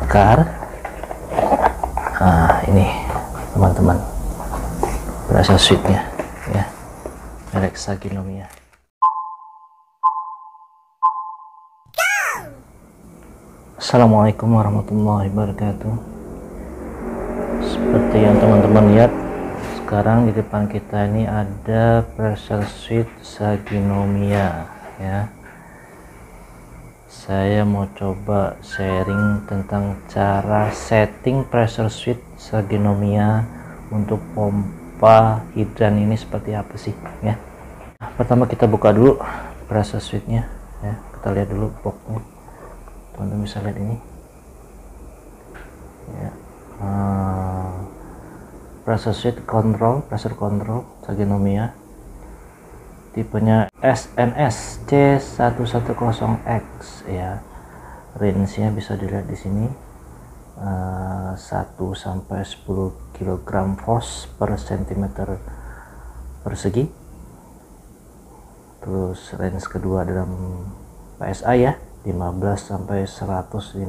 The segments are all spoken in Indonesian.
bakar. Nah, ini teman-teman pressure switch-nya ya, merek Saginomiya. Assalamualaikum warahmatullahi wabarakatuh. Seperti yang teman-teman lihat sekarang di depan kita ini ada pressure switch Saginomiya ya. Saya mau coba sharing tentang cara setting pressure switch Saginomiya untuk pompa hidran ini seperti apa sih ya. Pertama kita buka dulu pressure switch-nya ya. Kita lihat dulu boxnya. Teman-teman bisa lihat ini ya. Pressure switch pressure control Saginomiya, tipenya SNS C110X ya. Range-nya bisa dilihat di sini, 1 sampai 10 kg force per cm persegi. Terus range kedua dalam PSI ya, 15 sampai 150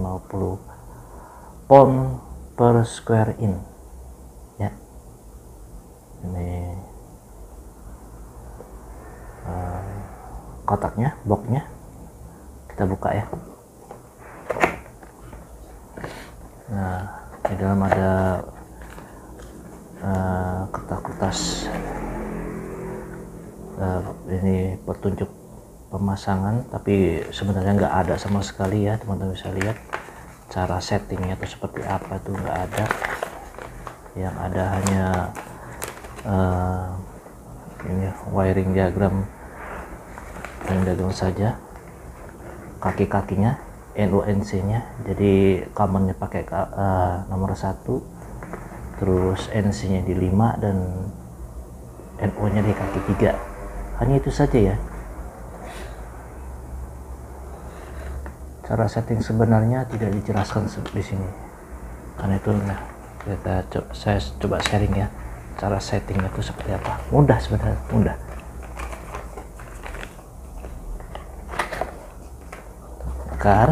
pound per square inch ya. Ini kotaknya, boxnya kita buka ya. Nah, di dalam ada kertas ini petunjuk pemasangan, tapi sebenarnya nggak ada sama sekali ya. Teman-teman bisa lihat cara settingnya itu seperti apa, tuh nggak ada. Yang ada hanya ini wiring diagram saja, kaki-kakinya NONC nya, jadi common-nya pakai nomor 1, terus NC nya di 5 dan NO nya di kaki 3. Hanya itu saja ya. Cara setting sebenarnya tidak dijelaskan di sini, karena itu nah saya coba sharing ya, cara settingnya itu seperti apa. Mudah sebenarnya, mudah. Bakar.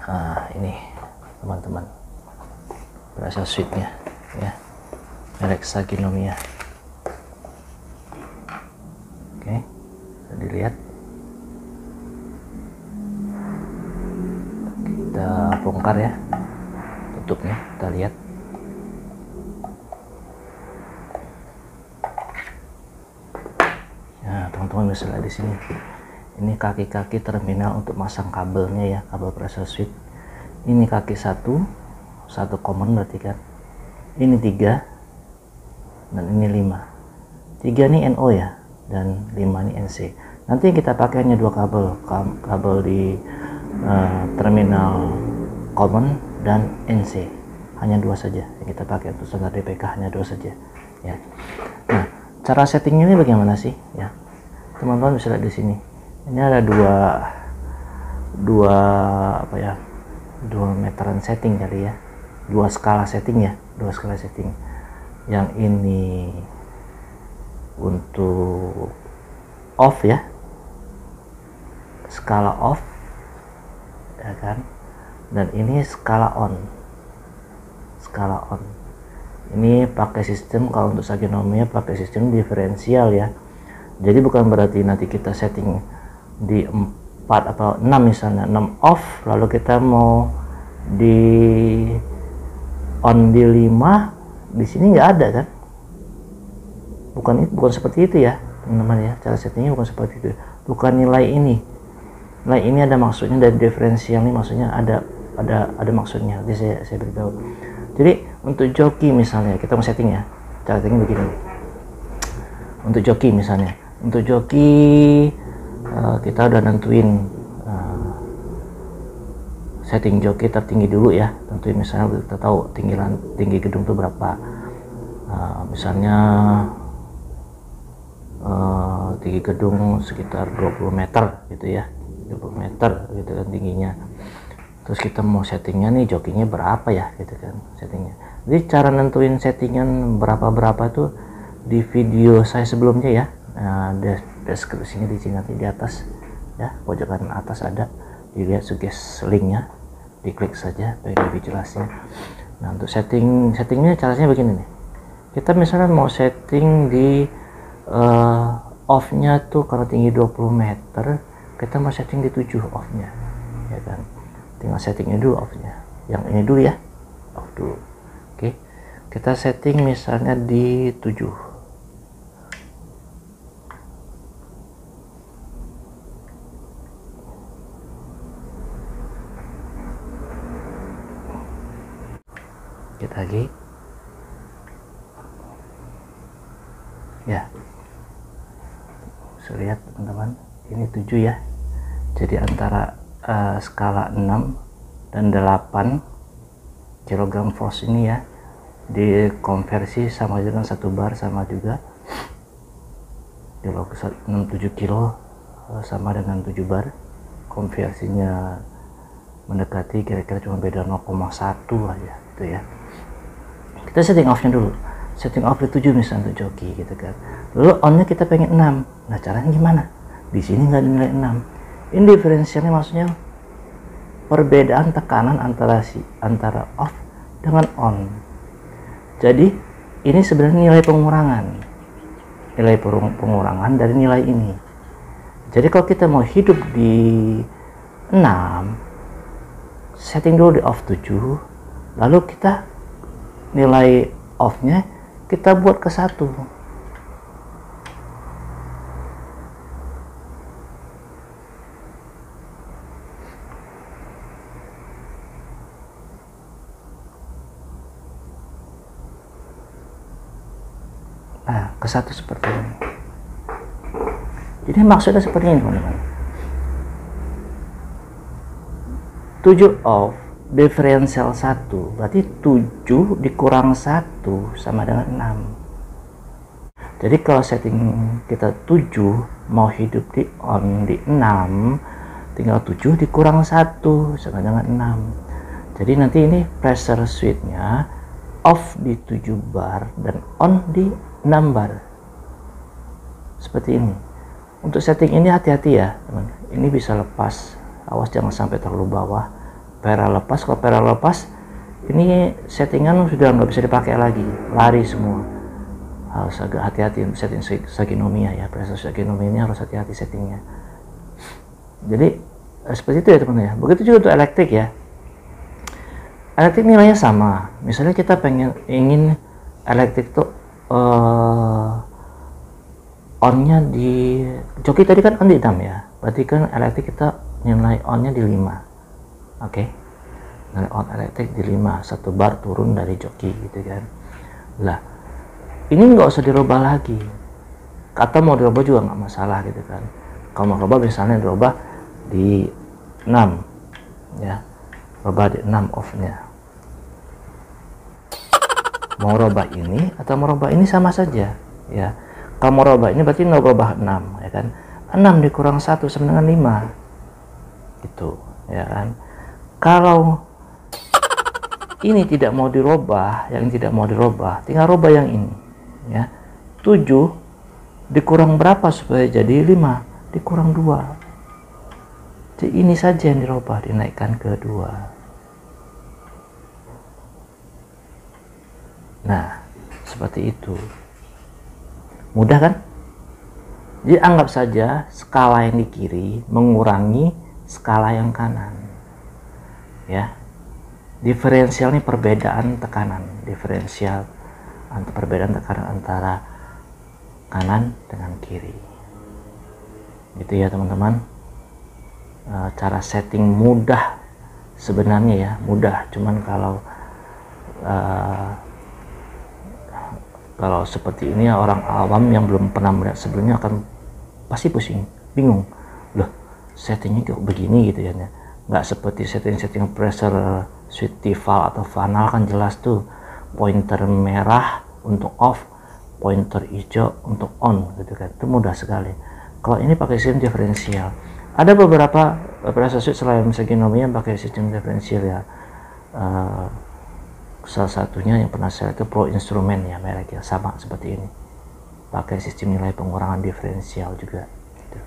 Nah, ini teman-teman pressure switch-nya ya, merek Saginomiya. Oke, bisa dilihat. Kita bongkar ya tutupnya, kita lihat. Nah, teman-teman bisa lihat di sini. Ini kaki-kaki terminal untuk masang kabelnya ya, kabel pressure switch. Ini kaki satu common berarti kan. Ini 3 dan ini 5. 3 ini NO ya, dan 5 ini NC. Nanti kita pakai hanya 2 kabel di terminal common dan NC. Hanya 2 saja yang kita pakai untuk standar DPK, hanya 2 saja ya. Nah, cara settingnya ini bagaimana sih ya? Teman-teman bisa lihat di sini. Ini ada dua meteran setting kali ya, 2 skala setting ya, 2 skala setting. Yang ini untuk off ya, skala off ya kan, dan ini skala on. Ini pakai sistem, kalau untuk Saginomiya pakai sistem diferensial ya. Jadi bukan berarti nanti kita setting di 4 atau 6 misalnya, 6 off, lalu kita mau di on di 5, di sini nggak ada kan. Bukan seperti itu ya teman-teman ya, cara settingnya bukan seperti itu. Bukan nilai ini ada maksudnya, dan diferensial ini maksudnya ada maksudnya. Jadi saya beritahu. Jadi untuk joki misalnya, kita mau setting ya, cara settingnya begini. Untuk joki misalnya, kita udah nentuin setting joki tertinggi dulu ya. Tentuin misalnya kita tahu tinggi gedung itu berapa, misalnya tinggi gedung sekitar 20 meter gitu ya, 20 meter gitu kan tingginya. Terus kita mau settingnya nih, jokinya berapa ya gitu kan settingnya. Jadi cara nentuin settingan berapa tuh di video saya sebelumnya ya. Deskripsinya di sini nanti di atas ya, pojokan atas ada, dilihat suggest linknya diklik saja biar lebih jelasnya. Nah, untuk settingnya caranya begini nih. Kita misalnya mau setting di off-nya tuh karena tinggi 20 meter, kita mau setting di 7 off-nya, ya kan. Tinggal settingnya dulu off-nya. Yang ini dulu ya, off dulu. Oke, kita setting misalnya di 7. Kita lagi ya, bisa lihat teman-teman, ini 7 ya. Jadi antara skala 6 dan 8 kg force ini ya, dikonversi sama dengan 1 bar, sama juga kalau 67 kilo sama dengan 7 bar. Konversinya mendekati, kira-kira cuma beda 0,1 aja gitu ya. Kita setting off nya dulu, setting off di 7 misalnya untuk joki gitu kan. Lalu on nya kita pengen 6. Nah, caranya gimana? Di sini nggak dinilai 6. Ini diferensialnya, maksudnya perbedaan tekanan antara off dengan on. Jadi ini sebenarnya nilai pengurangan dari nilai ini. Jadi kalau kita mau hidup di 6, setting dulu di off 7, lalu kita nilai off nya kita buat ke 1. Nah, ke 1 seperti ini. Jadi maksudnya seperti ini teman-teman. 7 off diferensial 1, berarti 7 dikurang 1 sama dengan 6. Jadi kalau setting kita 7 mau hidup di on di 6, tinggal 7 dikurang 1 sama dengan 6. Jadi nanti ini pressure switch-nya off di 7 bar dan on di 6 bar. Seperti ini. Untuk setting ini hati-hati ya teman. Ini bisa lepas, awas jangan sampai terlalu bawah. Pedal lepas, kalau pedal lepas ini settingan sudah nggak bisa dipakai lagi, lari semua. Harus agak hati-hati setting Saginomiya ya, pressure Saginomiya ini harus hati-hati settingnya. Jadi seperti itu ya teman ya. Begitu juga untuk elektrik ya. Elektrik nilainya sama. Misalnya kita ingin elektrik tuh on-nya di joki tadi kan on di 6 ya. Berarti kan elektrik kita nilai on-nya di 5. Oke, nilai on elektrik di 5, 1 bar turun dari joki gitu kan. Lah, ini nggak usah dirubah lagi. Atau mau dirubah juga nggak masalah gitu kan. Kalau mau rubah misalnya dirubah di 6 ya, rubah di 6 off-nya. Mau rubah ini atau mau rubah ini sama saja ya. Kalau mau rubah ini berarti rubah 6 ya kan. 6 dikurang 1 sama dengan 5 gitu ya kan. Kalau ini tidak mau dirubah, yang tidak mau dirubah, tinggal rubah yang ini ya. 7 dikurang berapa supaya jadi 5? Dikurang 2. Jadi ini saja yang dirubah, dinaikkan ke 2. Nah, seperti itu. Mudah kan? Jadi anggap saja skala yang di kiri mengurangi skala yang kanan. Ya, diferensial ini perbedaan tekanan, perbedaan tekanan antara kanan dengan kiri. Gitu ya teman-teman. Cara setting mudah sebenarnya ya, mudah. Cuman kalau seperti ini orang awam yang belum pernah melihat sebelumnya akan pasti pusing, bingung. Loh, settingnya kok begini gitu ya. Nggak seperti setting pressure switch valve atau funnel kan jelas tuh, pointer merah untuk off, pointer hijau untuk on gitu kan. Itu mudah sekali. Kalau ini pakai sistem diferensial. Ada beberapa pressure switch selain Saginomiya yang pakai sistem diferensial ya. Salah satunya yang pernah saya lihat itu Pro Instrument ya, mereknya sama seperti ini, pakai sistem nilai pengurangan diferensial juga gitu.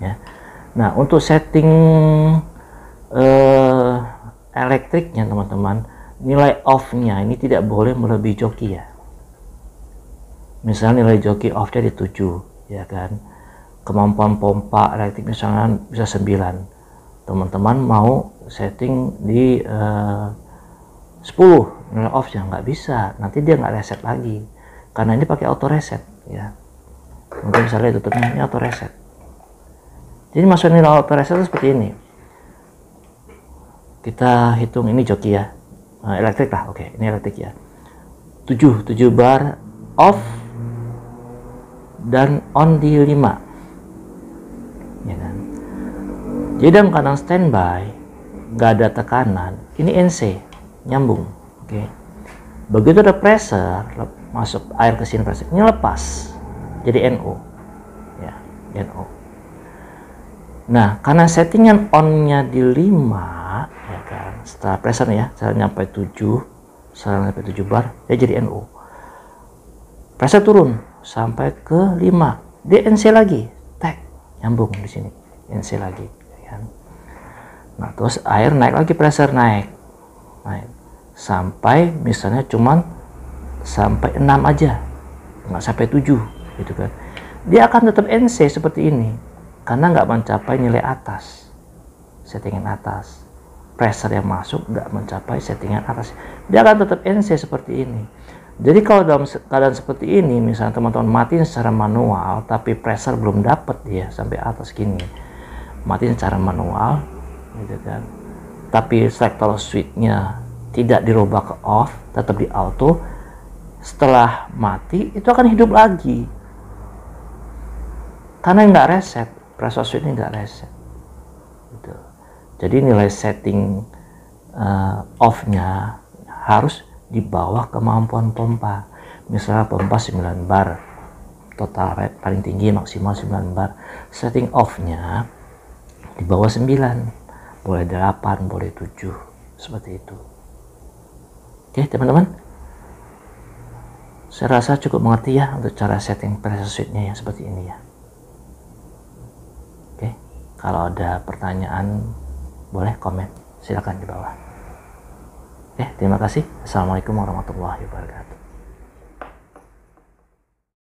Ya. Nah, untuk setting elektriknya teman-teman, nilai off-nya ini tidak boleh melebihi joki ya. Misalnya nilai joki off-nya di 7 ya kan, kemampuan pompa elektrik misalnya bisa 9, teman-teman mau setting di 10 nilai off-nya, nggak bisa, nanti dia nggak reset lagi karena ini pakai auto reset ya. Mungkin misalnya tutupnya ini auto reset. Jadi masuk nilai auto reset itu seperti ini. Kita hitung ini joki ya, elektrik lah, oke, ini elektrik ya. 7 bar off dan on di 5 ya kan. Jadi dalam keadaan standby nggak ada tekanan, ini NC nyambung, oke. Begitu ada pressure, masuk air ke sini, pressure ini lepas jadi NO ya, NO. Nah, karena settingan on-nya di 5 ya kan, setelah pressure ya, saya nyampe 7 bar, ya jadi NO. Pressure turun sampai ke 5, dia NC lagi, tek, nyambung di sini, NC lagi ya kan. Nah, terus air naik lagi, pressure naik sampai misalnya cuman sampai 6 aja, nggak sampai 7 gitu kan. Dia akan tetap NC seperti ini karena nggak mencapai nilai atas, settingan atas. Pressure yang masuk nggak mencapai settingan atas, dia akan tetap NC seperti ini. Jadi kalau dalam keadaan seperti ini, misalnya teman-teman matiin secara manual tapi pressure belum dapat ya sampai atas gini, matiin secara manual gitu kan, tapi selector switch-nya tidak dirubah ke off, tetap di auto, setelah mati itu akan hidup lagi karena nggak reset, pressure switch ini nggak reset gitu. Jadi nilai setting off-nya harus di bawah kemampuan pompa. Misalnya pompa 9 bar, total rate paling tinggi maksimal 9 bar, setting off-nya di bawah 9, boleh 8, boleh 7, seperti itu. Oke teman-teman, saya rasa cukup mengerti ya untuk cara setting pressure switch-nya ya, seperti ini ya. Oke, kalau ada pertanyaan boleh komen, silakan di bawah. Oke, terima kasih. Assalamualaikum warahmatullahi wabarakatuh.